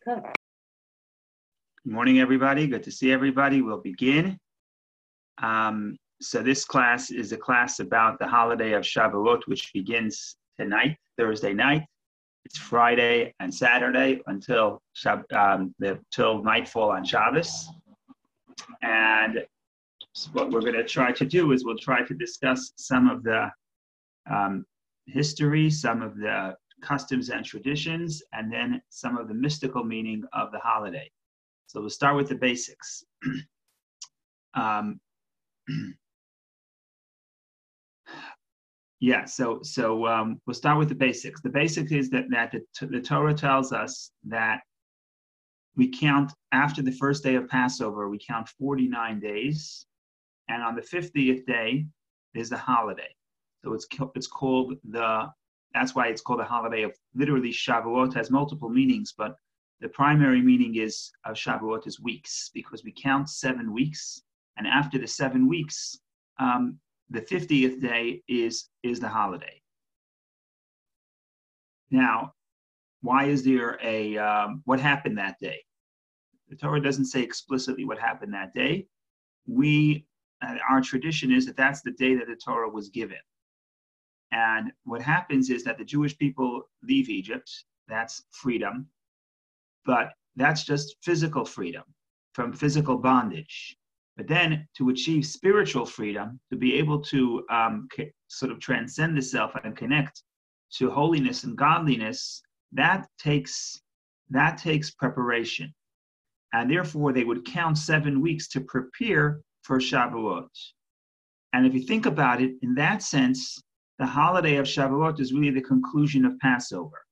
Good morning, everybody. Good to see everybody. We'll begin. So this class is a class about the holiday of Shavuot, which begins tonight, Thursday night. It's Friday and Saturday until nightfall on Shabbos. And what we're going to try to do is we'll try to discuss some of the history, some of the customs and traditions, and then some of the mystical meaning of the holiday. So we'll start with the basics. So we'll start with the basics. The basic is that the Torah tells us that we count after the first day of Passover, we count 49 days, and on the 50th day is a holiday. So it's called that's why it's called a holiday of, literally Shavuot has multiple meanings, but the primary meaning of Shavuot is weeks, because we count 7 weeks, and after the 7 weeks, the 50th day is the holiday. Now, why is there what happened that day? The Torah doesn't say explicitly what happened that day. Our tradition is that that's the day that the Torah was given. And what happens is that the Jewish people leave Egypt. That's freedom. But that's just physical freedom from physical bondage. But then to achieve spiritual freedom, to be able to sort of transcend the self and connect to holiness and godliness, that takes preparation. And therefore, they would count 7 weeks to prepare for Shavuot. And if you think about it, in that sense, the holiday of Shavuot is really the conclusion of Passover.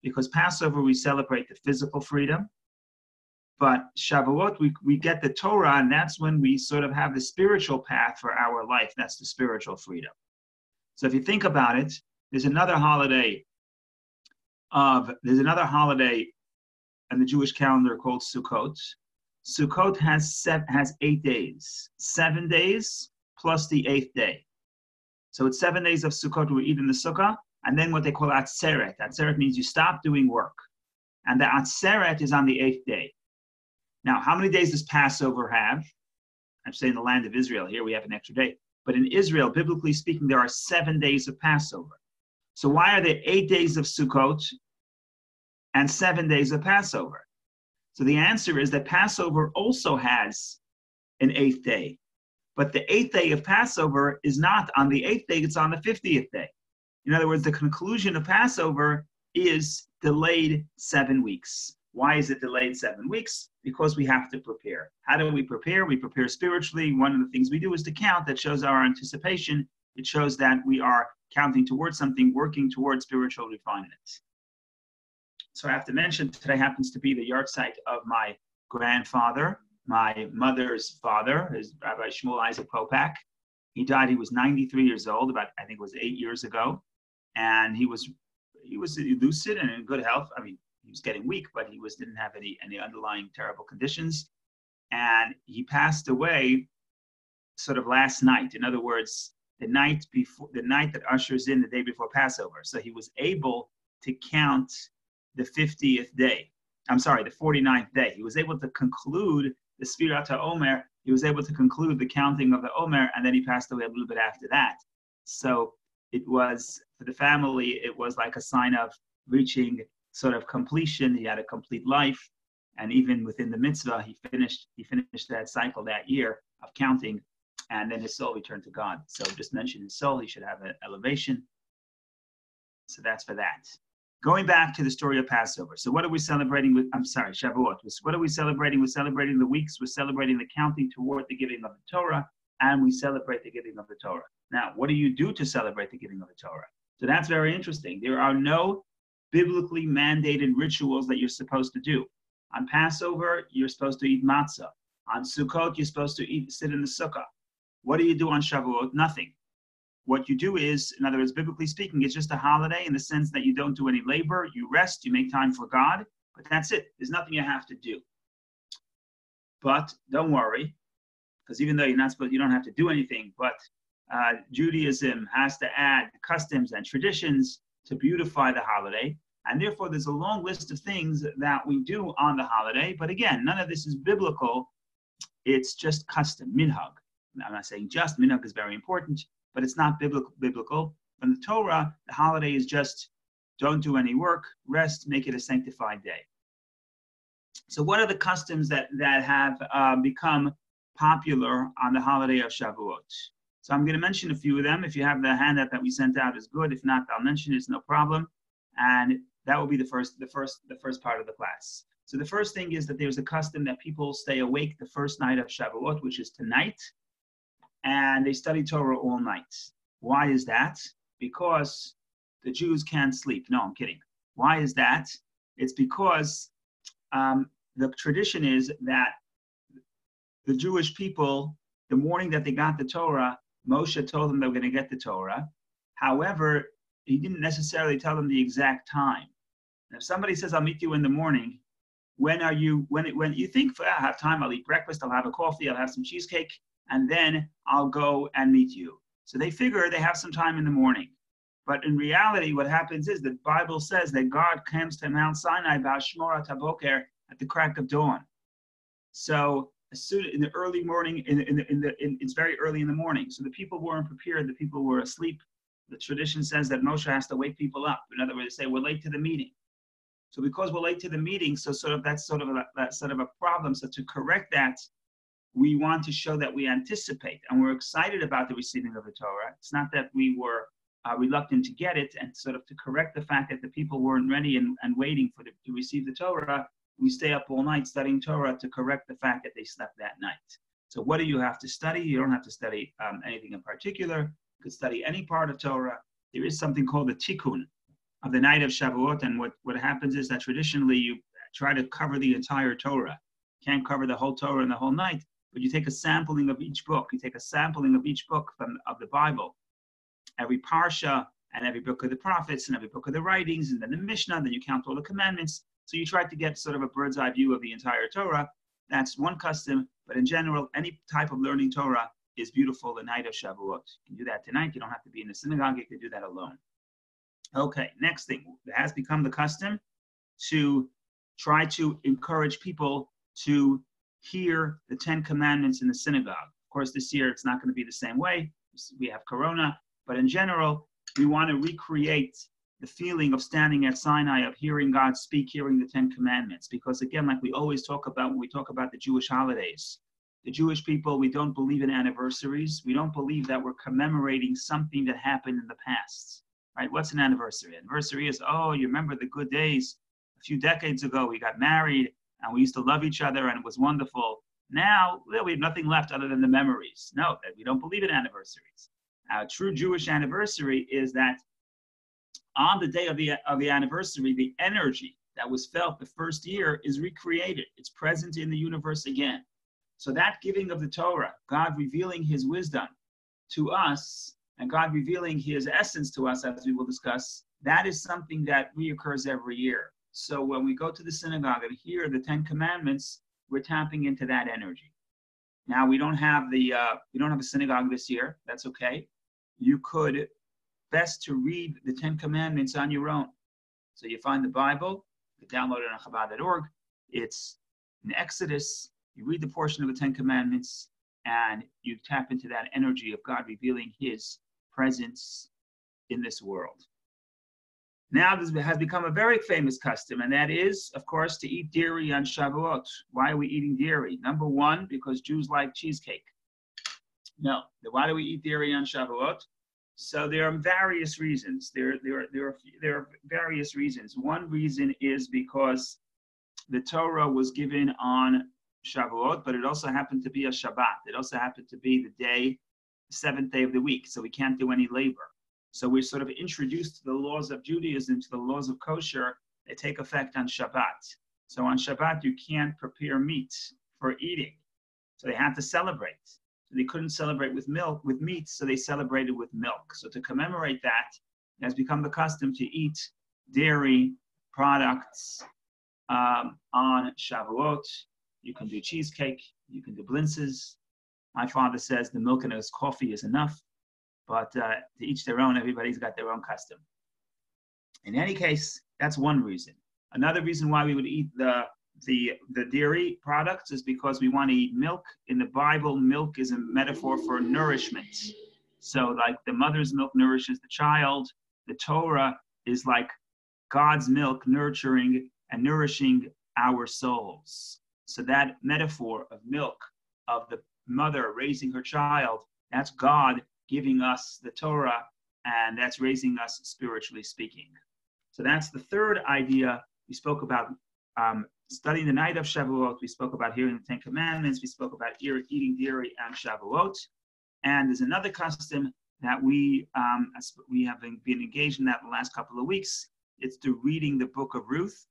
Because Passover, we celebrate the physical freedom. But Shavuot, we get the Torah, and that's when we sort of have the spiritual path for our life. That's the spiritual freedom. So if you think about it, there's another holiday in the Jewish calendar called Sukkot. Sukkot has 8 days, 7 days plus the 8th day. So it's 7 days of Sukkot we eat in the sukkah, and then what they call Atzeret. Atzeret means you stop doing work. And the Atzeret is on the 8th day. Now, how many days does Passover have? I'm saying in the land of Israel. Here we have an extra day. But in Israel, biblically speaking, there are 7 days of Passover. So why are there 8 days of Sukkot and 7 days of Passover? So the answer is that Passover also has an 8th day. But the 8th day of Passover is not on the 8th day, it's on the 50th day. In other words, the conclusion of Passover is delayed 7 weeks. Why is it delayed 7 weeks? Because we have to prepare. How do we prepare? We prepare spiritually. One of the things we do is to count. That shows our anticipation. It shows that we are counting towards something, working towards spiritual refinement. So I have to mention, today happens to be the yahrzeit of my grandfather, my mother's father, is Rabbi Shmuel Isaac Popak. He died, he was 93 years old, I think it was 8 years ago. And he was lucid and in good health. I mean, he was getting weak, but he didn't have any underlying terrible conditions. And he passed away sort of last night. In other words, the night that ushers in the day before Passover. So he was able to count the 50th day. I'm sorry, the 49th day. He was able to conclude the Sfirat HaOmer. He was able to conclude the counting of the Omer, and then he passed away a little bit after that. So it was, for the family, it was like a sign of reaching sort of completion. He had a complete life, and even within the mitzvah, he finished that cycle that year of counting, and then his soul returned to God. So just mention his soul, he should have an elevation. So that's for that. Going back to the story of Passover. So what are we celebrating with? Shavuot. What are we celebrating? We're celebrating the weeks. We're celebrating the counting toward the giving of the Torah, and we celebrate the giving of the Torah. Now, what do you do to celebrate the giving of the Torah? So that's very interesting. There are no biblically mandated rituals that you're supposed to do. On Passover, you're supposed to eat matzah. On Sukkot, you're supposed to sit in the sukkah. What do you do on Shavuot? Nothing. What you do is, in other words, biblically speaking, it's just a holiday in the sense that you don't do any labor, you rest, you make time for God, but that's it. There's nothing you have to do. But don't worry, because even though you don't have to do anything, but Judaism has to add customs and traditions to beautify the holiday. And therefore, there's a long list of things that we do on the holiday. But again, none of this is biblical. It's just custom, minhag. I'm not saying just, minhag is very important, but it's not biblical. From the Torah, the holiday is just don't do any work, rest, make it a sanctified day. So what are the customs that have become popular on the holiday of Shavuot? So I'm going to mention a few of them. If you have the handout that we sent out, is good. If not, I'll mention it. It's no problem. And that will be the first part of the class. So the first thing is that there's a custom that people stay awake the first night of Shavuot, which is tonight, and they study Torah all night. Why is that? Because the Jews can't sleep. No, I'm kidding. Why is that? It's because the tradition is that the Jewish people, the morning that they got the Torah, Moshe told them they were going to get the Torah. However, he didn't necessarily tell them the exact time. And if somebody says, I'll meet you in the morning, when you think, I have time, I'll eat breakfast, I'll have a coffee, I'll have some cheesecake, and then I'll go and meet you. So they figure they have some time in the morning. But in reality, what happens is the Bible says that God comes to Mount Sinai b'Hashmorat HaBoker at the crack of dawn. So as soon in the early morning, it's very early in the morning. So the people weren't prepared. The people were asleep. The tradition says that Moshe has to wake people up. In other words, they say we're late to the meeting. So because we're late to the meeting, so that's sort of a problem. So to correct that, we want to show that we anticipate and we're excited about the receiving of the Torah. It's not that we were reluctant to get it, and sort of to correct the fact that the people weren't ready and waiting to receive the Torah, we stay up all night studying Torah to correct the fact that they slept that night. So what do you have to study? You don't have to study anything in particular. You could study any part of Torah. There is something called the tikkun of the night of Shavuot, and what happens is that traditionally you try to cover the entire Torah. You can't cover the whole Torah in the whole night, but you take a sampling of each book. You take a sampling of each book of the Bible, every parsha and every book of the prophets and every book of the writings, and then the Mishnah, then you count all the commandments. So you try to get sort of a bird's eye view of the entire Torah. That's one custom, but in general, any type of learning Torah is beautiful the night of Shavuot. You can do that tonight. You don't have to be in the synagogue. You can do that alone. Okay, next thing. It has become the custom to try to encourage people to hear the 10 commandments in the synagogue. Of course, this year it's not going to be the same way. We have Corona, but in general, we want to recreate the feeling of standing at Sinai, of hearing God speak, hearing the 10 commandments. Because again, like we always talk about when we talk about the Jewish holidays, the Jewish people, we don't believe in anniversaries. We don't believe that we're commemorating something that happened in the past, right? What's an anniversary? Anniversary is, oh, you remember the good days. A few decades ago, we got married and we used to love each other and it was wonderful. Now, well, we have nothing left other than the memories. No, that we don't believe in anniversaries. A true Jewish anniversary is that on the day of the anniversary, the energy that was felt the first year is recreated. It's present in the universe again. So that giving of the Torah, God revealing his wisdom to us, and God revealing his essence to us, as we will discuss, that is something that reoccurs every year. So when we go to the synagogue and hear the 10 commandments, we're tapping into that energy. Now we don't have a synagogue this year. That's okay. You could best to read the 10 commandments on your own. So you find the Bible, you can download it on Chabad.org. It's in Exodus. You read the portion of the 10 commandments and you tap into that energy of God revealing his presence in this world. Now this has become a very famous custom, and that is, of course, to eat dairy on Shavuot. Why are we eating dairy? Number one, because Jews like cheesecake. No, why do we eat dairy on Shavuot? So there are various reasons. There are various reasons. One reason is because the Torah was given on Shavuot, but it also happened to be a Shabbat. It also happened to be the seventh day of the week, so we can't do any labor. So we're sort of introduced to the laws of Judaism, to the laws of kosher. They take effect on Shabbat. So on Shabbat, you can't prepare meat for eating. So they had to celebrate. So they couldn't celebrate with meat, so they celebrated with milk. So to commemorate that, it has become the custom to eat dairy products on Shavuot. You can do cheesecake, you can do blintzes. My father says the milk in his coffee is enough, but to each their own, everybody's got their own custom. In any case, That's one reason. Another reason why we would eat the dairy products is because we want to eat milk. In the Bible, milk is a metaphor for nourishment. So like the mother's milk nourishes the child, the Torah is like God's milk nurturing and nourishing our souls. So that metaphor of milk, of the mother raising her child, that's God giving us the Torah, and that's raising us spiritually speaking. So that's the third idea. We spoke about studying the night of Shavuot. We spoke about hearing the Ten Commandments. We spoke about eating dairy and Shavuot. And there's another custom that we have been engaged in that the last couple of weeks. It's the reading the book of Ruth,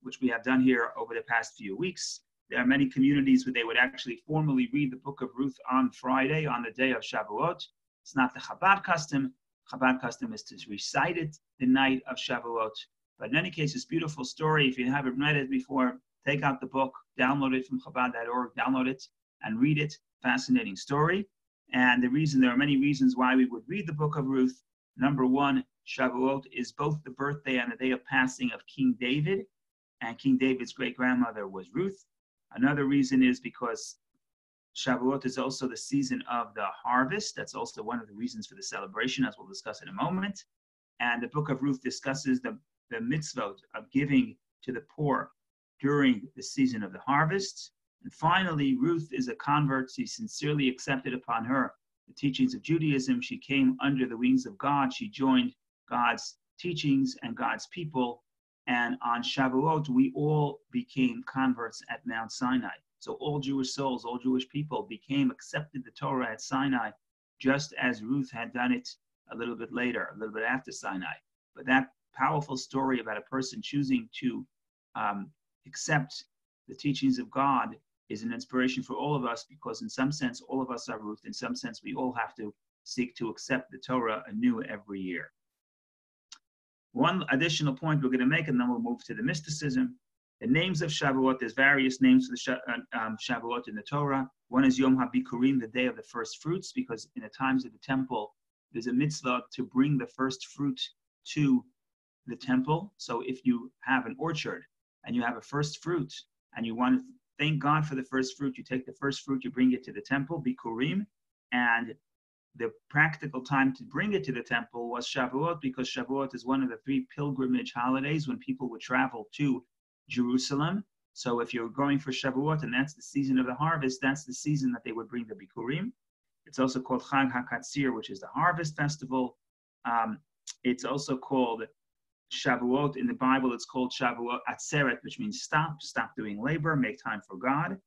which we have done here over the past few weeks. There are many communities where they would actually formally read the book of Ruth on Friday, on the day of Shavuot. It's not the Chabad custom. Chabad custom is to recite it the night of Shavuot. But in any case, it's a beautiful story. If you haven't read it before, take out the book, download it from Chabad.org, download it and read it. Fascinating story. And there are many reasons why we would read the book of Ruth. Number one, Shavuot is both the birthday and the day of passing of King David, and King David's great-grandmother was Ruth. Another reason is because Shavuot is also the season of the harvest. That's also one of the reasons for the celebration, as we'll discuss in a moment. And the book of Ruth discusses the mitzvot of giving to the poor during the season of the harvest. And finally, Ruth is a convert. She sincerely accepted upon her the teachings of Judaism. She came under the wings of God. She joined God's teachings and God's people. And on Shavuot, we all became converts at Mount Sinai. So all Jewish souls, all Jewish people accepted the Torah at Sinai, just as Ruth had done it a little bit later, a little bit after Sinai. But that powerful story about a person choosing to accept the teachings of God is an inspiration for all of us, because in some sense, all of us are Ruth. In some sense, we all have to seek to accept the Torah anew every year. One additional point we're going to make, and then we'll move to the mysticism. The names of Shavuot, there's various names for the Shavuot in the Torah. One is Yom HaBikurim, the day of the first fruits, because in the times of the temple, there's a mitzvah to bring the first fruit to the temple. So if you have an orchard and you have a first fruit and you want to thank God for the first fruit, you take the first fruit, you bring it to the temple, Bikurim, and the practical time to bring it to the temple was Shavuot, because Shavuot is one of the 3 pilgrimage holidays when people would travel to Jerusalem. So if you're going for Shavuot, and that's the season of the harvest, that's the season that they would bring the Bikurim. It's also called Chag HaKatzir, which is the harvest festival. It's also called Shavuot. In the Bible, it's called Shavuot Atzeret, which means stop doing labor, make time for God.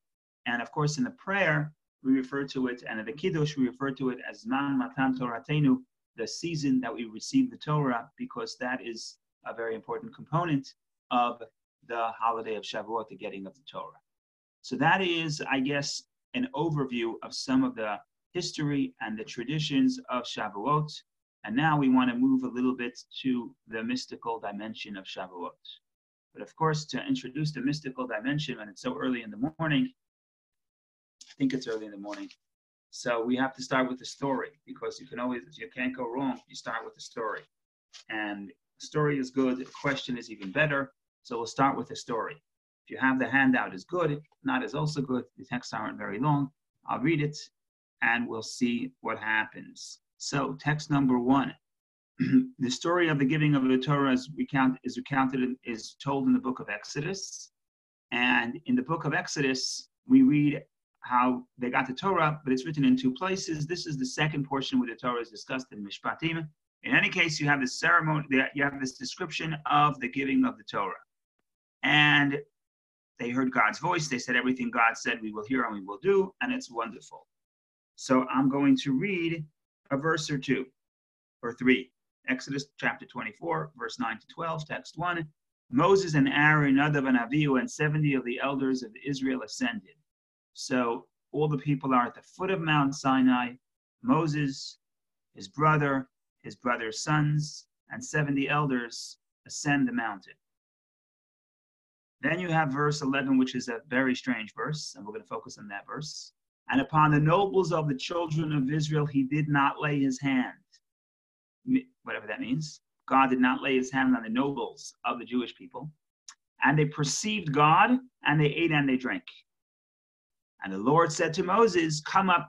And of course, in the prayer, we refer to it, and in the Kiddush, we refer to it as Zman Matan Toratenu, the season that we receive the Torah, because that is a very important component of the holiday of Shavuot, the getting of the Torah. So that is, I guess, an overview of some of the history and the traditions of Shavuot. And now we want to move a little bit to the mystical dimension of Shavuot. But of course, to introduce the mystical dimension when it's so early in the morning, I think it's early in the morning. So we have to start with the story, because you can't go wrong. You start with the story. And the story is good. The question is even better. So we'll start with the story. If you have the handout, is good. If not, is also good. The texts aren't very long. I'll read it and we'll see what happens. So text number 1. The story of the giving of the Torah is told in the book of Exodus. And in the book of Exodus, we read how they got the Torah, but it's written in 2 places. This is the second portion where the Torah is discussed in Mishpatim. In any case, you have this ceremony, you have this description of the giving of the Torah. And they heard God's voice. They said everything God said we will hear and we will do, and it's wonderful. So I'm going to read a verse or 2 or 3. Exodus chapter 24, verse 9 to 12, text 1. Moses and Aaron, Nadav and Avihu, and 70 of the elders of Israel ascended. So all the people are at the foot of Mount Sinai. Moses, his brother's sons, and 70 elders ascend the mountain. Then you have verse 11, which is a very strange verse, and we're going to focus on that verse. And upon the nobles of the children of Israel, he did not lay his hand. Whatever that means. God did not lay his hand on the nobles of the Jewish people. And they perceived God, and they ate and they drank. And the Lord said to Moses, come up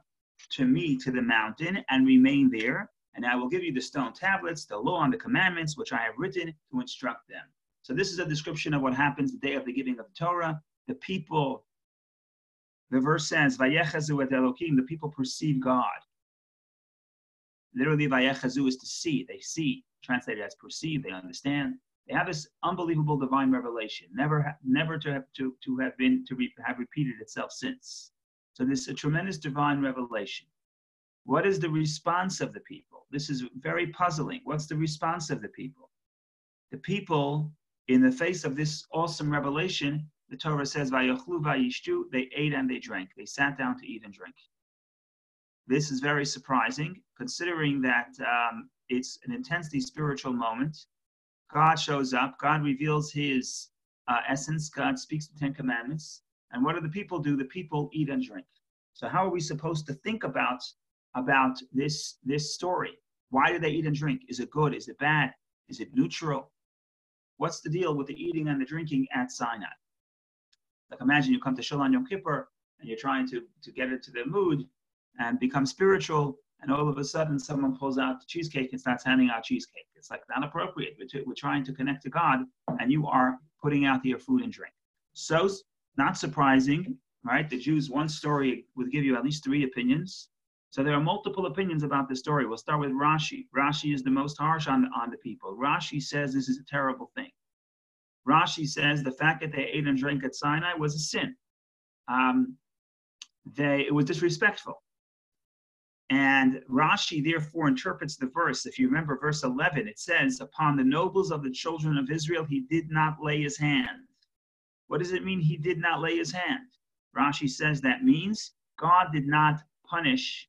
to me to the mountain and remain there, and I will give you the stone tablets, the law and the commandments, which I have written to instruct them. So this is a description of what happens the day of the giving of the Torah. The people, the verse says, Vayechazu et Elokim, the people perceive God. Literally, Vayechazu is to see. They see, translated as perceive, they understand. They have this unbelievable divine revelation, never to have repeated itself since. So this is a tremendous divine revelation. What is the response of the people? This is very puzzling. What's the response of the people? The people, in the face of this awesome revelation, the Torah says, "Vayachlu vayishtu," they ate and they drank. They sat down to eat and drink. This is very surprising, considering that it's an intensely spiritual moment. God shows up. God reveals his essence. God speaks the Ten Commandments. And what do the people do? The people eat and drink. So how are we supposed to think about this story? Why do they eat and drink? Is it good? Is it bad? Is it neutral? What's the deal with the eating and the drinking at Sinai? Like imagine you come to Shul on Yom Kippur and you're trying to get into the mood and become spiritual, and all of a sudden someone pulls out the cheesecake and starts handing out cheesecake. It's like not appropriate. We're trying to connect to God, and you are putting out your food and drink. So, not surprising, right? The Jews, one story would give you at least 3 opinions. So there are multiple opinions about this story. We'll start with Rashi. Rashi is the most harsh on the people. Rashi says this is a terrible thing. Rashi says the fact that they ate and drank at Sinai was a sin. It was disrespectful. And Rashi therefore interprets the verse. If you remember verse 11, it says, upon the nobles of the children of Israel, he did not lay his hand. What does it mean he did not lay his hand? Rashi says that means God did not punish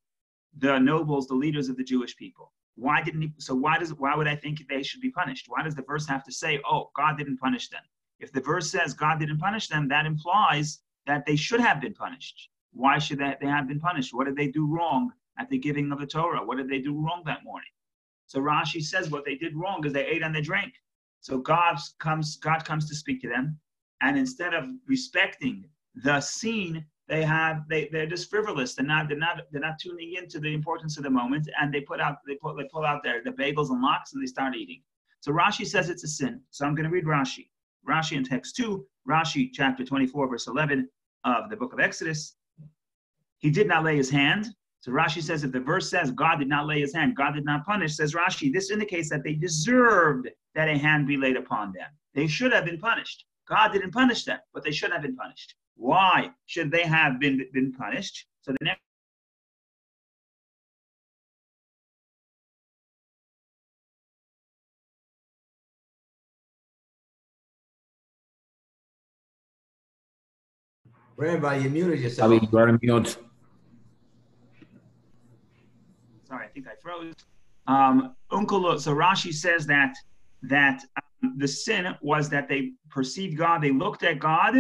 the nobles, the leaders of the Jewish people. Why didn't he? So why would I think they should be punished? Why does the verse have to say, oh, God didn't punish them? If the verse says God didn't punish them, that implies that they should have been punished. Why should they have been punished? What did they do wrong at the giving of the Torah? What did they do wrong that morning? So Rashi says what they did wrong is they ate and they drank. So God comes to speak to them, and instead of respecting the scene, they're just frivolous. They're not tuning into the importance of the moment, and they pull out their bagels and lox and they start eating. So Rashi says it's a sin. So I'm going to read Rashi. Rashi in text 2, Rashi chapter 24 verse 11 of the book of Exodus. He did not lay his hand. So Rashi says if the verse says God did not lay his hand, God did not punish, says Rashi, this indicates that they deserved that a hand be laid upon them. They should have been punished. God didn't punish them, but they should have been punished. Why should they have been punished? So the next Rabbi, you muted yourself. You are on mute. Sorry, I think I froze. So Rashi says that the sin was that they perceived God, they looked at God,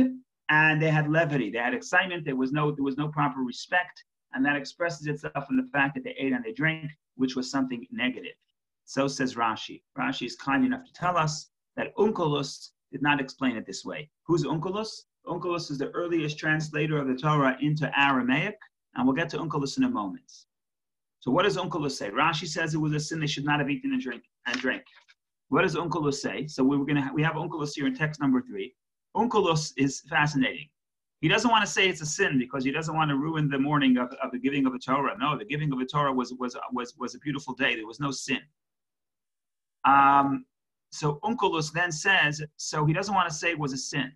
and they had levity, they had excitement. There was no proper respect, and that expresses itself in the fact that they ate and they drank, which was something negative. So says Rashi. Rashi is kind enough to tell us that Onkelos did not explain it this way. Who's Onkelos? Onkelos is the earliest translator of the Torah into Aramaic, and we'll get to Onkelos in a moment. So what does Onkelos say? Rashi says it was a sin they should not have eaten and drank. What does Onkelos say? So we have Onkelos here in text number 3. Onkelos is fascinating. He doesn't want to say it's a sin because he doesn't want to ruin the morning of the giving of the Torah. No, the giving of the Torah was a beautiful day. There was no sin. So Onkelos then says, so he doesn't want to say it was a sin.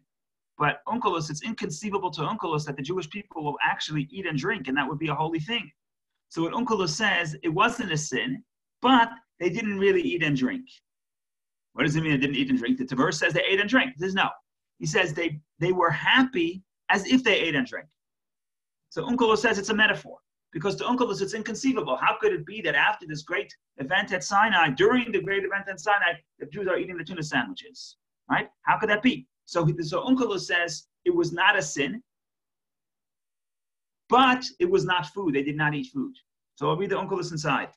But Onkelos, it's inconceivable to Onkelos that the Jewish people will actually eat and drink, and that would be a holy thing. So what Onkelos says, it wasn't a sin, but they didn't really eat and drink. What does it mean they didn't eat and drink? The verse says they ate and drank. He says no. He says they were happy as if they ate and drank. So Onkelos says it's a metaphor. Because to Onkelos, it's inconceivable. How could it be that after this great event at Sinai, during the great event at Sinai, the Jews are eating the tuna sandwiches? Right? How could that be? So Onkelos says it was not a sin, but it was not food. They did not eat food. So I'll read the Onkelos inside.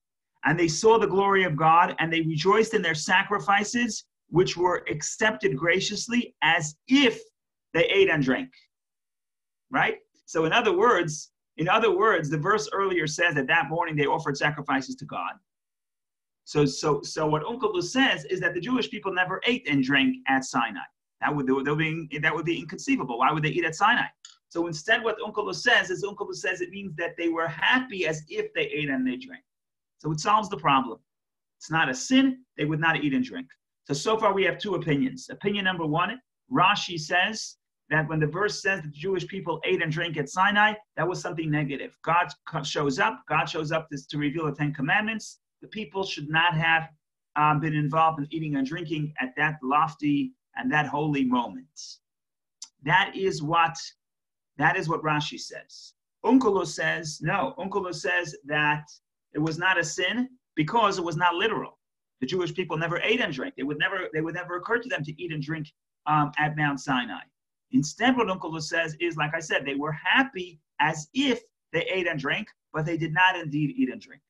And they saw the glory of God, and they rejoiced in their sacrifices, which were accepted graciously, as if they ate and drank. Right? So in other words, the verse earlier says that morning they offered sacrifices to God. So what Onkelos says is that the Jewish people never ate and drank at Sinai. That would be inconceivable. Why would they eat at Sinai? So instead, what Onkelos says it means that they were happy as if they ate and they drank. So it solves the problem. It's not a sin. They would not eat and drink. So far we have two opinions. Opinion number one, Rashi says that when the verse says that the Jewish people ate and drank at Sinai, that was something negative. God shows up to reveal the Ten Commandments. The people should not have been involved in eating and drinking at that lofty and that holy moment. That is what Rashi says. Onkelos says, no. Onkelos says that it was not a sin because it was not literal. The Jewish people never ate and drank. They would never occur to them to eat and drink at Mount Sinai. Instead, what Onkelos says is, like I said, they were happy as if they ate and drank, but they did not indeed eat and drink.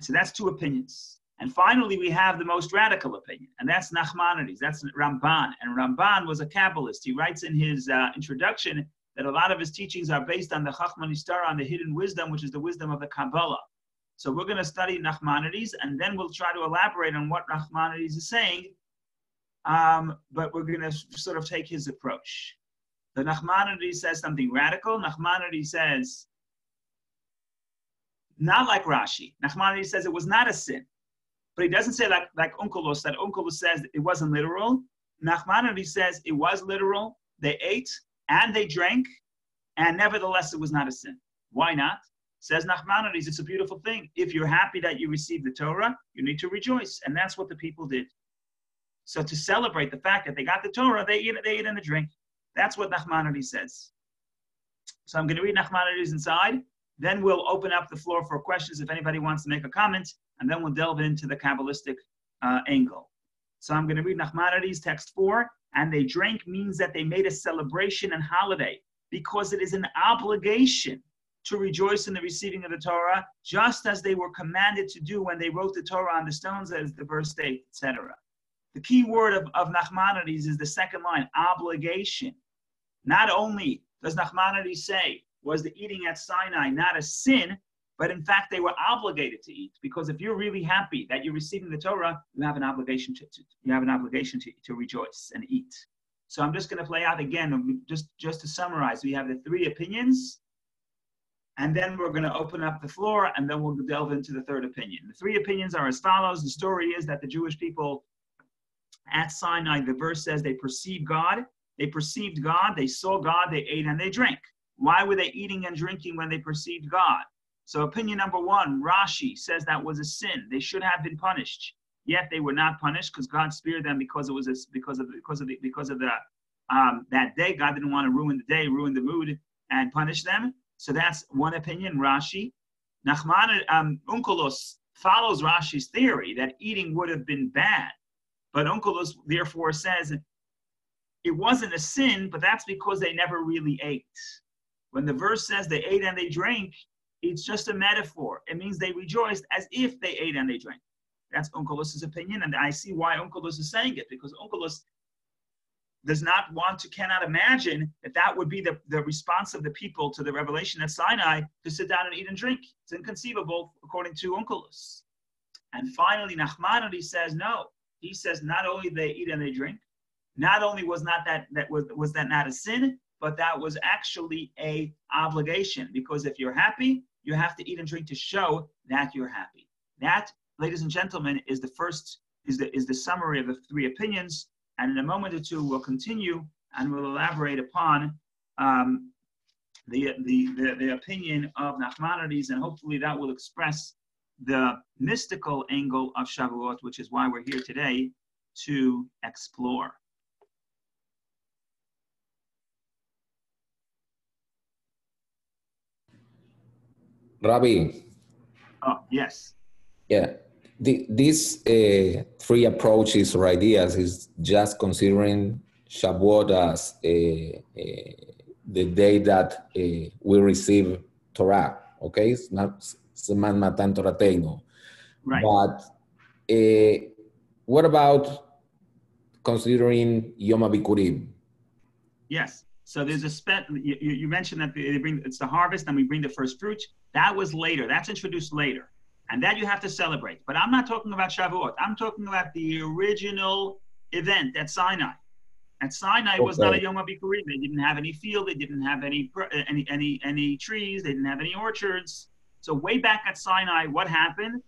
So that's two opinions. And finally, we have the most radical opinion, and that's Nachmanides. That's Ramban. And Ramban was a Kabbalist. He writes in his introduction that a lot of his teachings are based on the Chachma Nistara, on the hidden wisdom, which is the wisdom of the Kabbalah. So we're going to study Nachmanides, and then we'll try to elaborate on what Nachmanides is saying, but we're going to sort of take his approach. The Nachmanides says something radical. Nachmanides says, not like Rashi. Nachmanides says it was not a sin. But he doesn't say like Onkelos, that Onkelos says it wasn't literal. Nachmanides says it was literal. They ate and they drank, and nevertheless it was not a sin. Why not? Says Nachmanides, it's a beautiful thing. If you're happy that you received the Torah, you need to rejoice. And that's what the people did. So to celebrate the fact that they got the Torah, they ate and they drink. That's what Nachmanides says. So I'm going to read Nachmanides inside. Then we'll open up the floor for questions if anybody wants to make a comment, and then we'll delve into the Kabbalistic angle. So I'm going to read Nachmanides, text 4. And they drank means that they made a celebration and holiday because it is an obligation to rejoice in the receiving of the Torah, just as they were commanded to do when they wrote the Torah on the stones, as the verse states, etc. The key word of Nachmanides is the second line, obligation. Not only does Nachmanides say, was the eating at Sinai not a sin, but in fact they were obligated to eat, because if you're really happy that you're receiving the Torah, you have an obligation to rejoice and eat. So I'm just going to play out again, just to summarize. We have the three opinions, and then we're going to open up the floor, and then we'll delve into the third opinion. The three opinions are as follows. The story is that the Jewish people at Sinai, the verse says they perceived God. They perceived God, they saw God, they ate and they drank. Why were they eating and drinking when they perceived God? So opinion number one, Rashi says that was a sin. They should have been punished. Yet they were not punished because God spared them because of that day. God didn't want to ruin the day, ruin the mood, and punish them. So that's one opinion, Rashi. Onkelos follows Rashi's theory that eating would have been bad. But Onkelos therefore says it wasn't a sin, but that's because they never really ate. When the verse says they ate and they drank, it's just a metaphor. It means they rejoiced as if they ate and they drank. That's Onkelos' opinion, and I see why Onkelos is saying it, because Onkelos cannot imagine that would be the response of the people to the revelation at Sinai, to sit down and eat and drink. It's inconceivable according to Onkelos. And finally, Nachmanides says no. He says not only they eat and they drink, not only was that not a sin, but that was actually a obligation. Because if you're happy, you have to eat and drink to show that you're happy. That, ladies and gentlemen, is the summary of the three opinions. And in a moment or two, we'll continue and we'll elaborate upon the opinion of Nachmanides, and hopefully that will express the mystical angle of Shavuot, which is why we're here today to explore. Rabbi. Oh, yes. Yeah. These three approaches or ideas is just considering Shavuot as the day that we receive Torah, okay? It's not Seman Matan Torateinu. Right. But what about considering Yom HaBikurim? Yes. So there's you mentioned that they bring, it's the harvest and we bring the first fruits. That was later. That's introduced later. And that you have to celebrate. But I'm not talking about Shavuot. I'm talking about the original event at Sinai. At Sinai was not a Yom HaBikurim. They didn't have any field. They didn't have any trees. They didn't have any orchards. So way back at Sinai, what happened?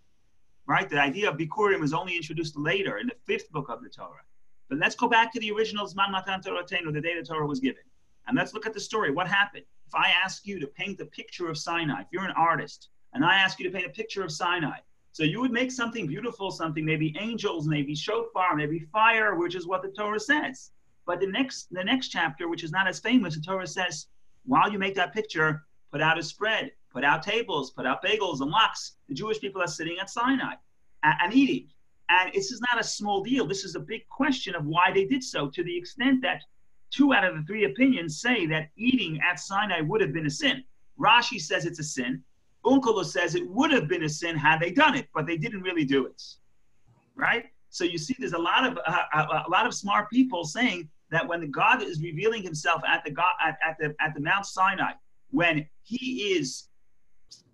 Right? The idea of Bikurim was only introduced later in the 5th book of the Torah. But let's go back to the original Zman Matan Torah Tenu, the day the Torah was given. And let's look at the story. What happened? If I ask you to paint a picture of Sinai, if you're an artist, and I ask you to paint a picture of Sinai, so you would make something beautiful, something maybe angels, maybe shofar, maybe fire, which is what the Torah says. But the next chapter, which is not as famous, the Torah says, while you make that picture, put out a spread, put out tables, put out bagels and lox. The Jewish people are sitting at Sinai and eating. And this is not a small deal. This is a big question of why they did so, to the extent that 2 out of the 3 opinions say that eating at Sinai would have been a sin. Rashi says it's a sin. Onkelos says it would have been a sin had they done it, but they didn't really do it. Right? So you see, there's a lot of smart people saying that when the God is revealing himself at the Mount Sinai, when he is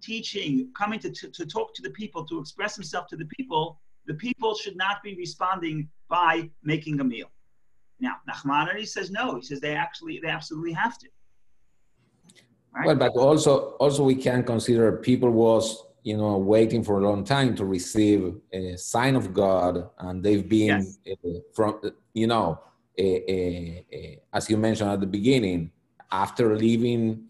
teaching, coming to talk to the people, to express himself to the people should not be responding by making a meal. Now, Nachmanides says no. He says they absolutely have to. Right? Well, but also we can consider people was, waiting for a long time to receive a sign of God, and they've been from, as you mentioned at the beginning, after leaving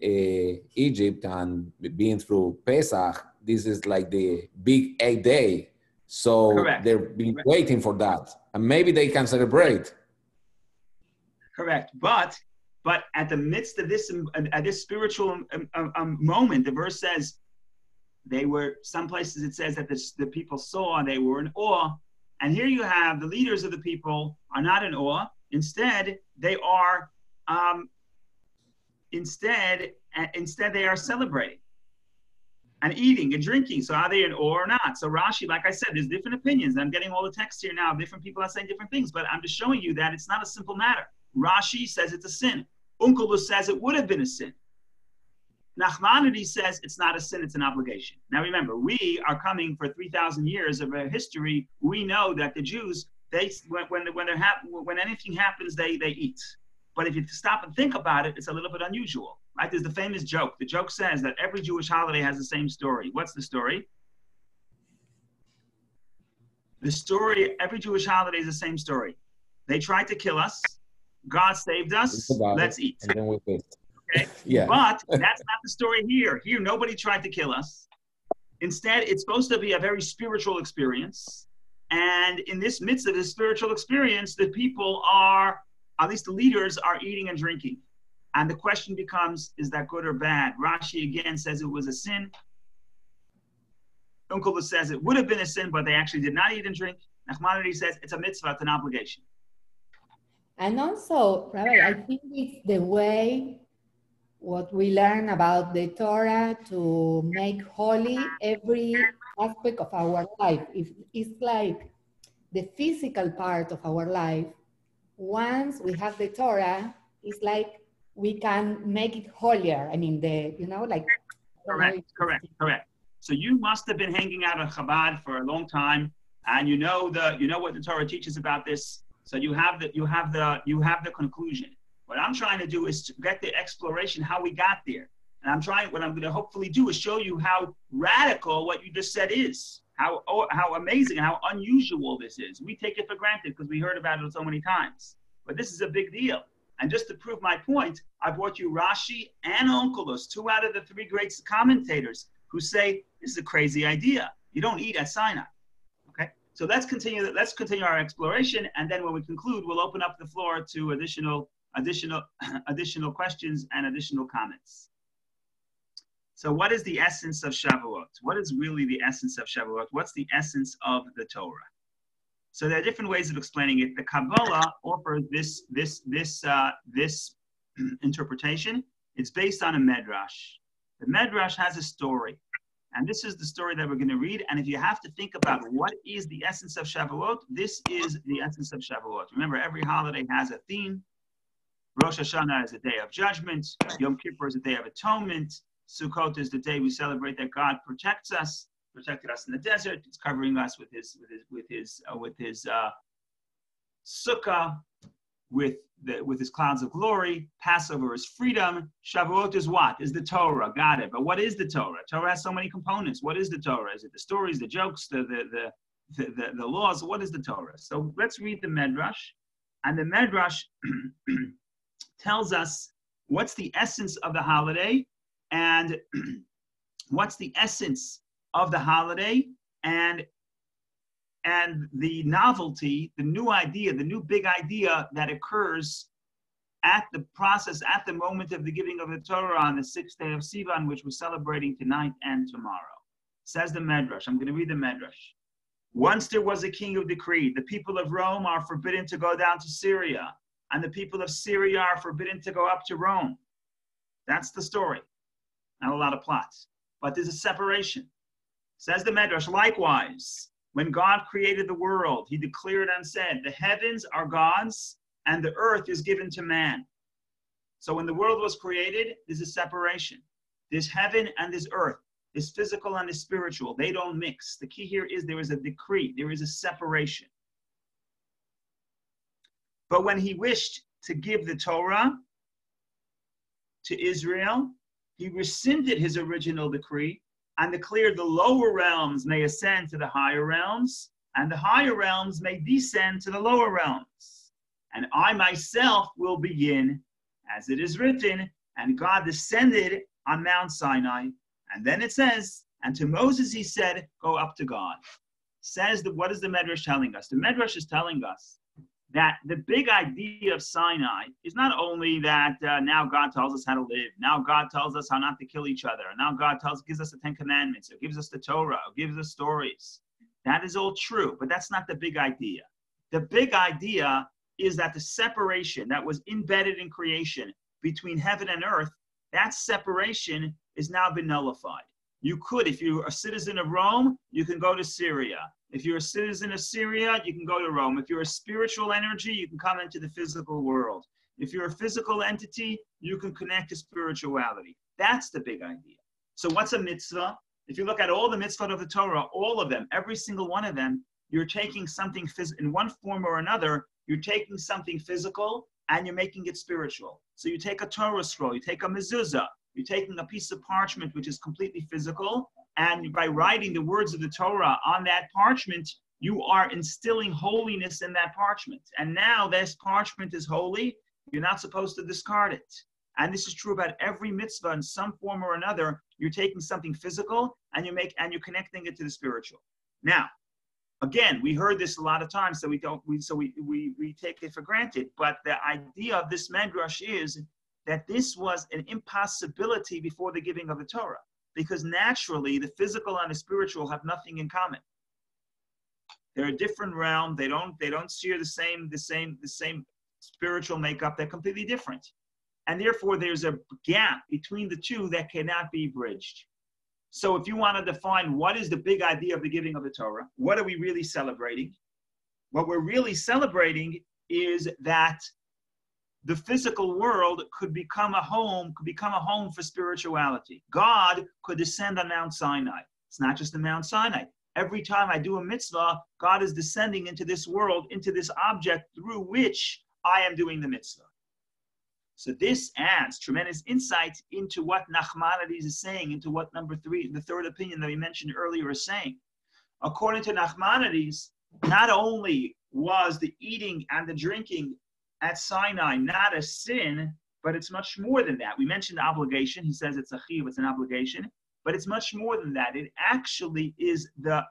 Egypt and being through Pesach, this is like the big 8th day. So Correct. they've been waiting for that, and maybe they can celebrate. Correct, but at the midst of this, at this spiritual moment, the verse says they were. Some places it says that the people saw and they were in awe, and here you have the leaders of the people are not in awe. Instead, they are. Instead, they are celebrating and eating and drinking. So are they in awe or not? So Rashi, like I said, there's different opinions. I'm getting all the texts here now. Different people are saying different things, but I'm just showing you that it's not a simple matter. Rashi says it's a sin. Onkelos says it would have been a sin. Nachmanides says it's not a sin, it's an obligation. Now remember, we are coming for 3,000 years of a history. We know that the Jews, when anything happens, they eat. But if you stop and think about it, it's a little bit unusual, right? There's the famous joke. The joke says that every Jewish holiday has the same story. What's the story? The story, every Jewish holiday is the same story. They tried to kill us. God saved us. Let's eat. And then we taste. Okay? Yeah. But that's not the story here. Here, nobody tried to kill us. Instead, it's supposed to be a very spiritual experience. And in this midst of this spiritual experience, the people are, at least the leaders, are eating and drinking. And the question becomes, is that good or bad? Rashi again says it was a sin. Onkelos says it would have been a sin, but they actually did not eat and drink. Nachmanides says it's a mitzvah, it's an obligation. And also, Rabbi, I think it's the way what we learn about the Torah to make holy every aspect of our life. It's like the physical part of our life. Once we have the Torah, it's like we can make it holier. I mean, Correct. So you must have been hanging out at Chabad for a long time, and you know what the Torah teaches about this. So you have the conclusion. What I'm trying to do is to get the exploration how we got there. And what I'm going to hopefully do is show you how radical what you just said is, how amazing, how unusual this is. We take it for granted because we heard about it so many times. But this is a big deal. And just to prove my point, I brought you Rashi and Onkelos, 2 out of the 3 great commentators who say this is a crazy idea. You don't eat at Sinai. Okay? So let's continue our exploration, and then when we conclude, we'll open up the floor to additional questions and additional comments. So what is the essence of Shavuot? What is really the essence of Shavuot? What's the essence of the Torah? So there are different ways of explaining it. The Kabbalah offers this interpretation. It's based on a Medrash. The Medrash has a story. And this is the story that we're going to read. And if you have to think about what is the essence of Shavuot, this is the essence of Shavuot. Remember, every holiday has a theme. Rosh Hashanah is a day of judgment. Yom Kippur is a day of atonement. Sukkot is the day we celebrate that God protects us, protected us in the desert. He's covering us with his sukkah, with his clouds of glory. Passover is freedom. Shavuot is what? Is the Torah. Got it. But what is the Torah? Torah has so many components. What is the Torah? Is it the stories, the jokes, the laws? What is the Torah? So let's read the Medrash. And the Medrash tells us what's the essence of the holiday and what's the essence of the holiday and the novelty, the new idea, the new big idea that occurs at the process, at the moment of the giving of the Torah on the 6th day of Sivan, which we're celebrating tonight and tomorrow. Says the Medrash. I'm going to read the Medrash. Once there was a king who decreed, the people of Rome are forbidden to go down to Syria, and the people of Syria are forbidden to go up to Rome. That's the story. Not a lot of plots, but there's a separation. Says the Medrash, likewise, when God created the world, he declared and said, the heavens are God's and the earth is given to man. So when the world was created, there's a separation. There's heaven and there's earth. There's physical and there's spiritual. They don't mix. The key here is there is a decree. There is a separation. But when he wished to give the Torah to Israel, he rescinded his original decree and declared the lower realms may ascend to the higher realms, and the higher realms may descend to the lower realms. And I myself will begin, as it is written, and God descended on Mount Sinai. And then it says, and to Moses he said, go up to God. Says that, what is the Medrash telling us? The Medrash is telling us that the big idea of Sinai is not only that now God tells us how to live, now God tells us how not to kill each other, now God gives us the 10 Commandments, or gives us the Torah, or gives us stories. That is all true, but that's not the big idea. The big idea is that the separation that was embedded in creation between heaven and earth, that separation is now been nullified. You could, if you're a citizen of Rome, you can go to Syria. If you're a citizen of Syria, you can go to Rome. If you're a spiritual energy, you can come into the physical world. If you're a physical entity, you can connect to spirituality. That's the big idea. So what's a mitzvah? If you look at all the mitzvot of the Torah, all of them, every single one of them, you're taking something in one form or another, you're taking something physical and you're making it spiritual. So you take a Torah scroll, you take a mezuzah, you're taking a piece of parchment which is completely physical, and by writing the words of the Torah on that parchment, you are instilling holiness in that parchment. And now this parchment is holy, you're not supposed to discard it. And this is true about every mitzvah in some form or another. You're taking something physical and you're connecting it to the spiritual. Now, again, we heard this a lot of times, so we take it for granted. But the idea of this Medrash is that this was an impossibility before the giving of the Torah, because naturally the physical and the spiritual have nothing in common. They're a different realm. They don't share the same spiritual makeup. They're completely different, and therefore there's a gap between the two that cannot be bridged. So if you want to define what is the big idea of the giving of the Torah, what are we really celebrating? What we're really celebrating is that the physical world could become a home for spirituality. God could descend on Mount Sinai. It's not just the Mount Sinai. Every time I do a mitzvah, God is descending into this world, into this object through which I am doing the mitzvah. So this adds tremendous insight into what Nachmanides is saying, into what number 3, the third opinion that we mentioned earlier, is saying. According to Nachmanides, not only was the eating and the drinking at Sinai not a sin, but it's much more than that. We mentioned obligation. He says it's a chiyuv, it's an obligation, but it's much more than that. It actually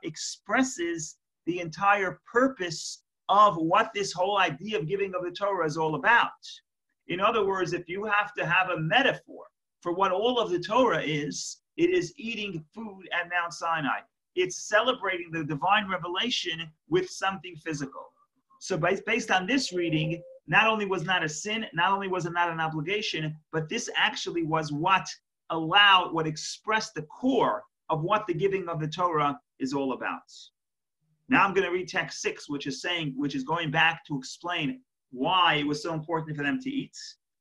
expresses the entire purpose of what this whole idea of giving of the Torah is all about. In other words, if you have to have a metaphor for what all of the Torah is, it is eating food at Mount Sinai. It's celebrating the divine revelation with something physical. So based on this reading, not only was not a sin, not only was it not an obligation, but this actually was what expressed the core of what the giving of the Torah is all about. Now I'm going to read text 6, which is going back to explain why it was so important for them to eat.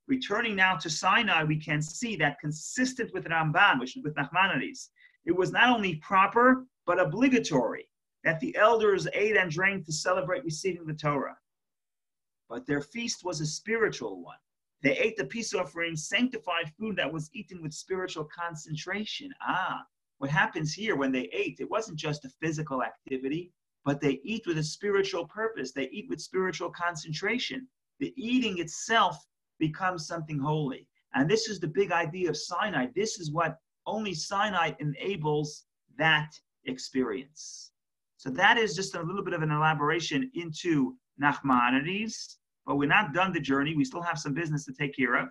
Returning now to Sinai, we can see that consistent with Ramban, with Nachmanides, it was not only proper, but obligatory that the elders ate and drank to celebrate receiving the Torah. But their feast was a spiritual one. They ate the peace offering, sanctified food that was eaten with spiritual concentration. What happens here when they ate, it wasn't just a physical activity, but they eat with a spiritual purpose. They eat with spiritual concentration. The eating itself becomes something holy. And this is the big idea of Sinai. This is what only Sinai enables that experience. So that is just a little bit of an elaboration into Nachmanides, but we're not done the journey. We still have some business to take care of,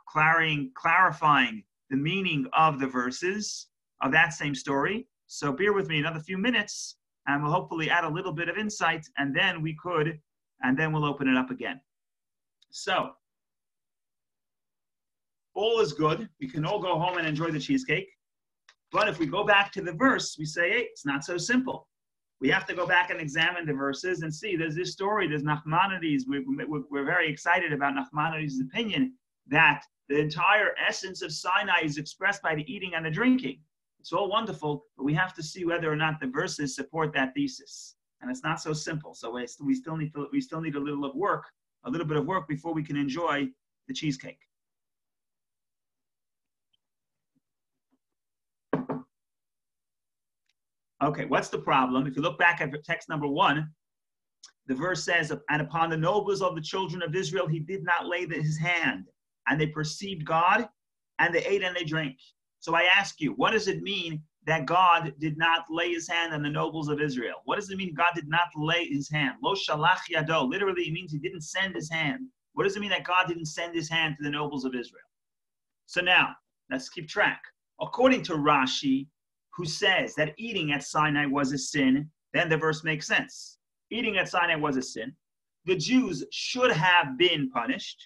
clarifying the meaning of the verses of that same story. So bear with me another few minutes, and we'll hopefully add a little bit of insight, and then we'll open it up again. So, all is good. We can all go home and enjoy the cheesecake. But if we go back to the verse, we say, hey, it's not so simple. We have to go back and examine the verses and see, there's this story, there's Nachmanides. We're very excited about Nachmanides' opinion that the entire essence of Sinai is expressed by the eating and the drinking. It's all wonderful, but we have to see whether or not the verses support that thesis. And it's not so simple. So we still need a little bit of work before we can enjoy the cheesecake. Okay, what's the problem? If you look back at text number 1, the verse says, and upon the nobles of the children of Israel, he did not lay his hand, and they perceived God, and they ate and they drank. So I ask you, what does it mean that God did not lay his hand on the nobles of Israel? What does it mean God did not lay his hand? Lo shalach yado. Literally, it means he didn't send his hand. What does it mean that God didn't send his hand to the nobles of Israel? So now, let's keep track. According to Rashi, who says that eating at Sinai was a sin, then the verse makes sense. Eating at Sinai was a sin. The Jews should have been punished.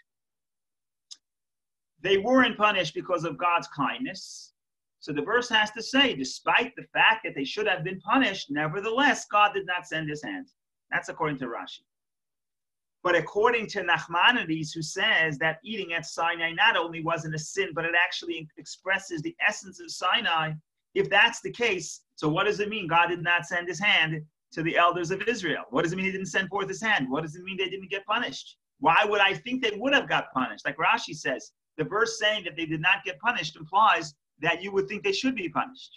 They weren't punished because of God's kindness. So the verse has to say, despite the fact that they should have been punished, nevertheless, God did not send his hand. That's according to Rashi. But according to Nachmanides, who says that eating at Sinai not only wasn't a sin, but it actually expresses the essence of Sinai, if that's the case, so what does it mean God did not send his hand to the elders of Israel? What does it mean he didn't send forth his hand? What does it mean they didn't get punished? Why would I think they would have got punished? Like Rashi says, the verse saying that they did not get punished implies that you would think they should be punished.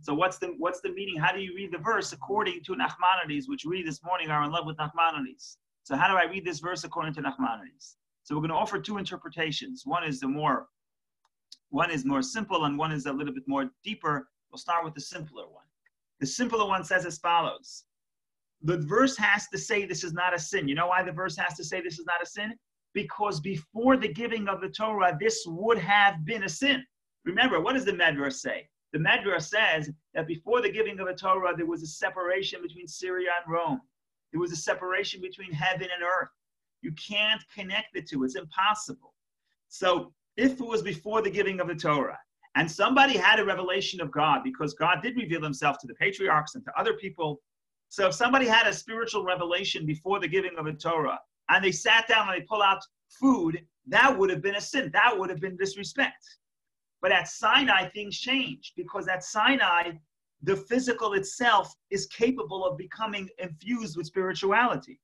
So what's the meaning? How do you read the verse according to Nachmanides, which we this morning are in love with Nachmanides? So how do I read this verse according to Nachmanides? So we're going to offer 2 interpretations. One is more simple, and one is a little bit more deeper. We'll start with the simpler one. The simpler one says as follows. The verse has to say this is not a sin. You know why the verse has to say this is not a sin? Because before the giving of the Torah, this would have been a sin. Remember, what does the Medrash say? The Medrash says that before the giving of the Torah, there was a separation between Syria and Rome. There was a separation between heaven and earth. You can't connect the two. It's impossible. So if it was before the giving of the Torah, and somebody had a revelation of God, because God did reveal himself to the patriarchs and to other people. So if somebody had a spiritual revelation before the giving of a Torah, and they sat down and they pull out food, that would have been a sin. That would have been disrespect. But at Sinai, things changed, because at Sinai, the physical itself is capable of becoming infused with spirituality.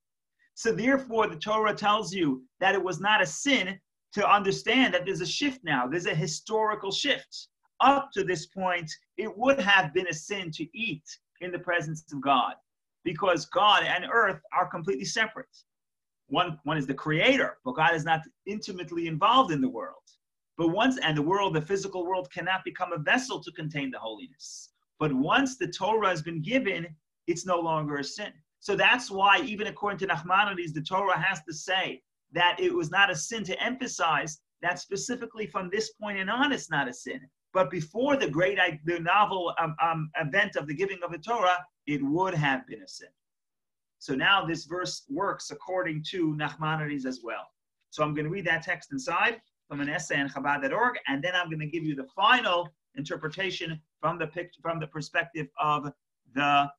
So therefore, the Torah tells you that it was not a sin to understand that there's a shift now. There's a historical shift. Up to this point, it would have been a sin to eat in the presence of God, because God and earth are completely separate. One is the creator, but God is not intimately involved in the world. The physical world cannot become a vessel to contain the holiness. But once the Torah has been given, it's no longer a sin. So that's why, even according to Nachmanides, the Torah has to say that it was not a sin, to emphasize that specifically from this point on, it's not a sin. But before the novel event of the giving of the Torah, it would have been a sin. So now this verse works according to Nachmanides as well. So I'm going to read that text inside from an essay on Chabad.org, and then I'm going to give you the final interpretation from the perspective of the